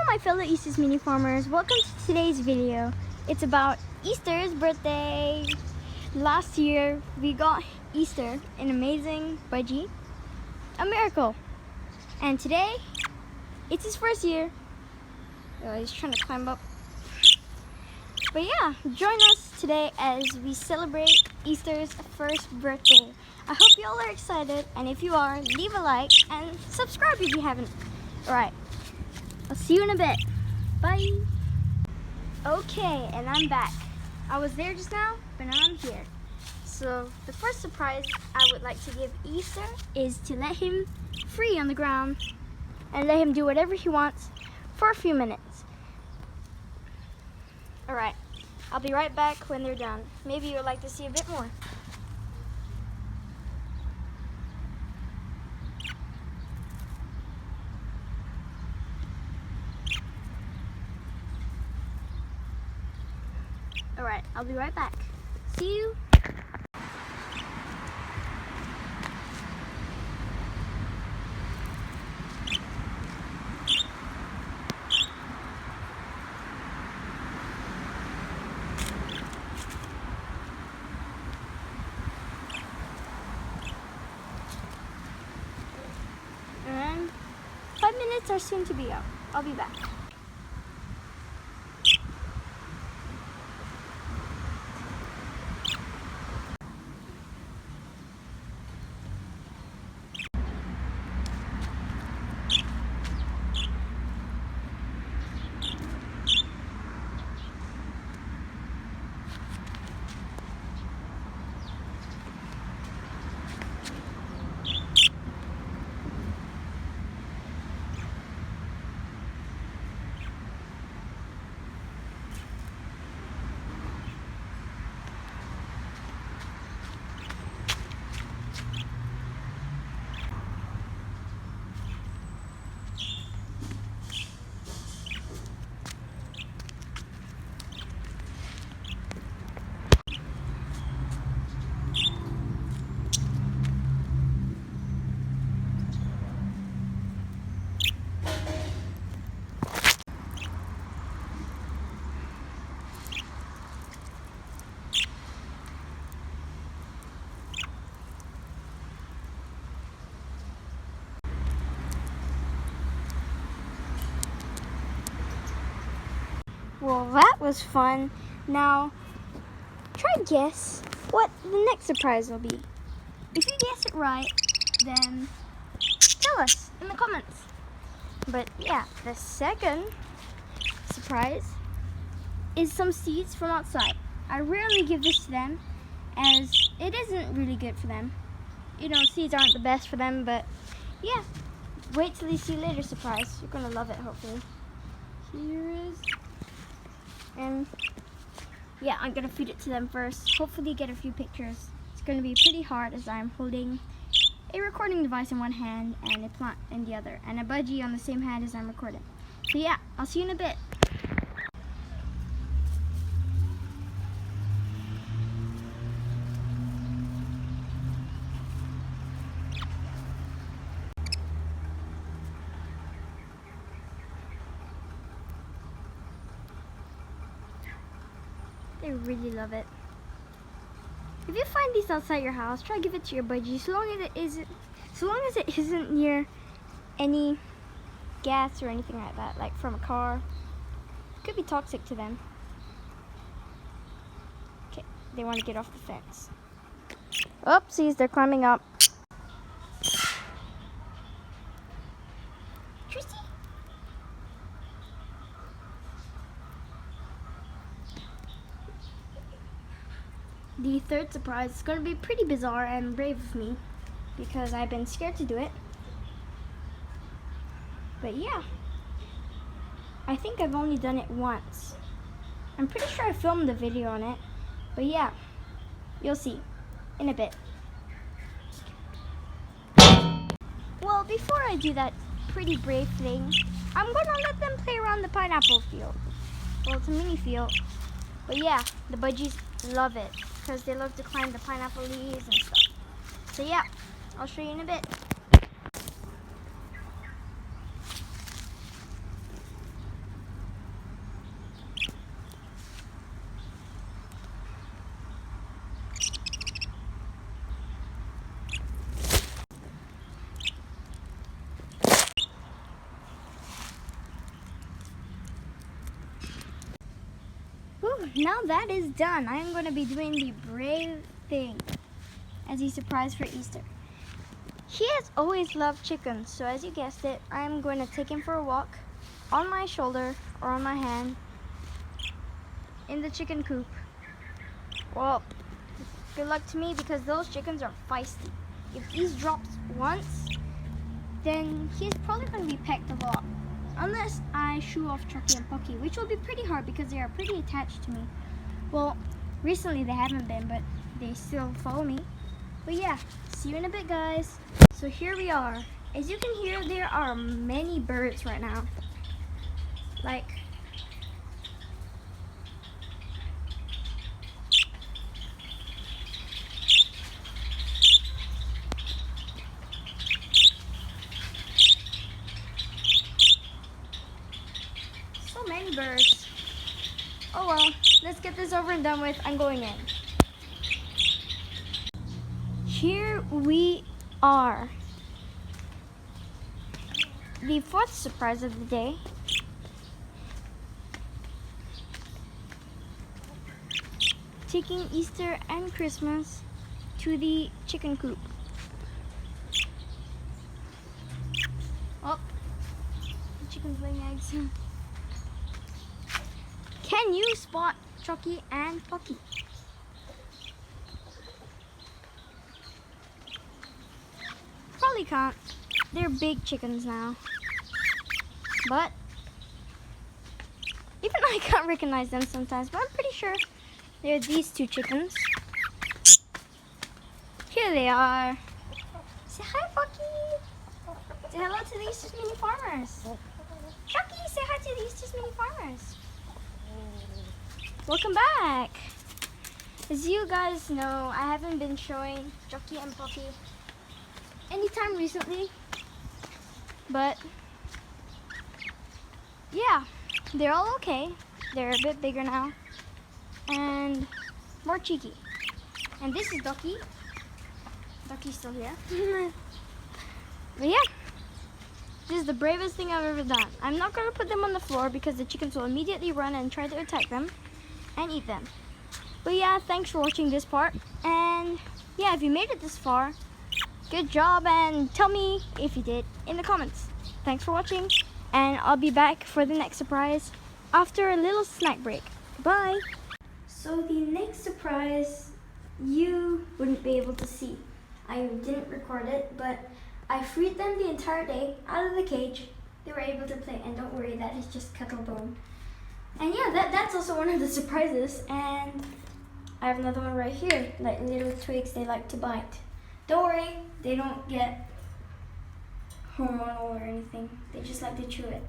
my fellow Easters mini farmers, welcome to today's video. It's about Easters birthday. Last year we got Easter, an amazing Budgie, a miracle. And today it's his first year. Oh, he's trying to climb up. But yeah, join us today as we celebrate Easter's first birthday. I hope you all are excited, and if you are, leave a like and subscribe if you haven't. Alright, I'll see you in a bit. Bye. Okay, and I'm back. I was there just now, but now I'm here. So the first surprise I would like to give Easter is to let him free on the ground and let him do whatever he wants for a few minutes. Alright, I'll be right back when they're done. Maybe you would like to see a bit more. Alright, I'll be right back. See you. And 5 minutes are soon to be up. I'll be back. Well, that was fun. Now, try to guess what the next surprise will be. If you guess it right, then tell us in the comments. But yeah, the second surprise is some seeds from outside. I rarely give this to them as it isn't really good for them. You know, seeds aren't the best for them, but yeah. Wait till you see later surprise. You're gonna love it, hopefully. Here is... And yeah, I'm gonna feed it to them first. Hopefully get a few pictures. It's gonna be pretty hard as I'm holding a recording device in one hand and a plant in the other, and a budgie on the same hand as I'm recording. So yeah, I'll see you in a bit. They really love it. If you find these outside your house, try to give it to your budgie. So long as it isn't near any gas or anything like that, like from a car. It could be toxic to them. Okay, they want to get off the fence. Oopsies, they're climbing up. The third surprise is going to be pretty bizarre and brave of me because I've been scared to do it. But yeah, I think I've only done it once. I'm pretty sure I filmed the video on it, but yeah, you'll see in a bit. Well, before I do that pretty brave thing, I'm going to let them play around the pineapple field. Well, it's a mini field, but yeah, the budgies love it because they love to climb the pineapple leaves and stuff. So yeah, I'll show you in a bit. now that is done, I am going to be doing the brave thing as a surprise for Easter. He has always loved chickens, so as you guessed it, I am going to take him for a walk on my shoulder or on my hand in the chicken coop. Well, good luck to me because those chickens are feisty. If he drops once, then he's probably going to be pecked a lot. Unless I shoo off Chucky and Pucky, which will be pretty hard because they are pretty attached to me. Well, recently they haven't been, but they still follow me. But yeah, see you in a bit, guys. So here we are. As you can hear, there are many birds right now. Like, so many birds. Oh well, let's get this over and done with. I'm going in. Here we are. The fourth surprise of the day. Taking Easter and Christmas to the chicken coop. Oh, the chicken's laying eggs. Can you spot Chucky and Pucky? Probably can't. They're big chickens now. But even I can't recognize them sometimes, but I'm pretty sure they're these two chickens. Here they are. Say hi, Pucky. Say hello to the Easters Mini Farmers. Chucky, say hi to the Easters Mini Farmers. Welcome back. As you guys know, I haven't been showing Chucky and Puppy anytime recently, but yeah, they're all okay. They're a bit bigger now and more cheeky. And this is Ducky. Ducky's still here. But yeah, this is the bravest thing I've ever done. I'm not going to put them on the floor because the chickens will immediately run and try to attack them and eat them. But yeah, thanks for watching this part. And yeah, if you made it this far, good job, and tell me if you did in the comments. Thanks for watching, and I'll be back for the next surprise after a little snack break. Bye! So the next surprise you wouldn't be able to see. I didn't record it, but I freed them the entire day out of the cage. They were able to play, and don't worry, that is just Kettlebone. And yeah, that's also one of the surprises. And I have another one right here, like little twigs they like to bite. Don't worry, they don't get hormonal or anything. They just like to chew it.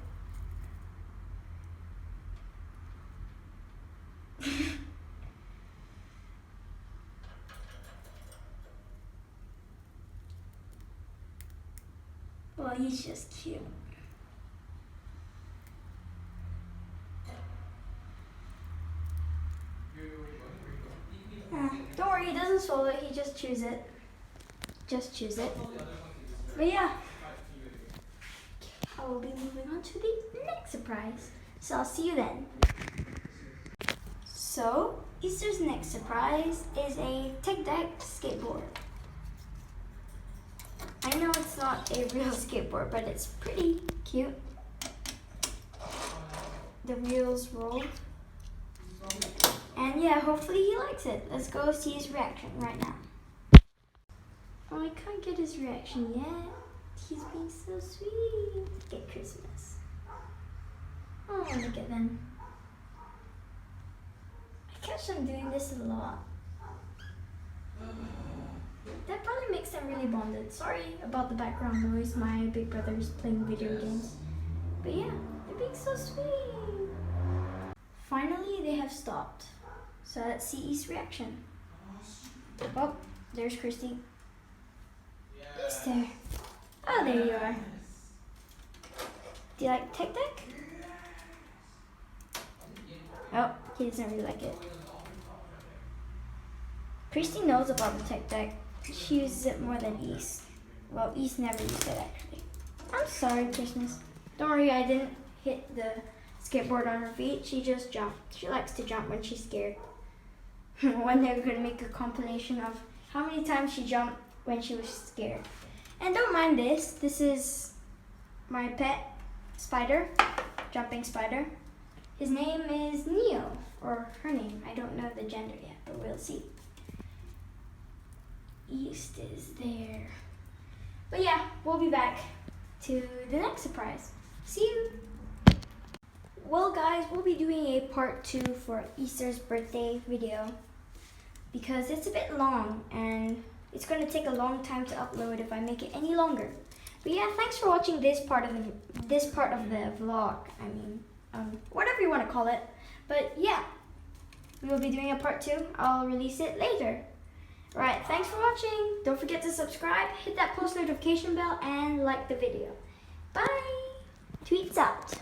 Well, he's just cute. Don't worry, he doesn't swallow it, he just chews it. Just choose it. But yeah, I will be moving on to the next surprise. So I'll see you then. So Easter's next surprise is a tech deck skateboard. I know it's not a real skateboard, but it's pretty cute. The wheels roll. And yeah, hopefully he likes it. Let's go see his reaction right now. Oh, I can't get his reaction yet. He's being so sweet. Get Christmas. Oh, look at them. I catch them doing this a lot. That probably makes them really bonded. Sorry about the background noise. My big brother is playing video games. But yeah, they're being so sweet. Finally, they have stopped. So let's see East's reaction. Oh, there's Christy. Easter. Oh, there you are. Do you like tech deck? Oh, he doesn't really like it. Christy knows about the tech deck. She uses it more than East. Well, East never used it actually. I'm sorry, Christmas. Don't worry, I didn't hit the skateboard on her feet. She just jumped. She likes to jump when she's scared. One day we're going to make a compilation of how many times she jumped when she was scared. And don't mind this. This is my pet spider, jumping spider. His name is Neo, or her name. I don't know the gender yet, but we'll see. East is there. But yeah, we'll be back to the next surprise. See you. Well guys, we'll be doing a part 2 for Easter's birthday video because it's a bit long and it's going to take a long time to upload if I make it any longer. But yeah, thanks for watching this part of the vlog. I mean, whatever you want to call it. But yeah, we will be doing a part 2. I'll release it later. Alright, thanks for watching. Don't forget to subscribe, hit that post notification bell, and like the video. Bye! Tweets out.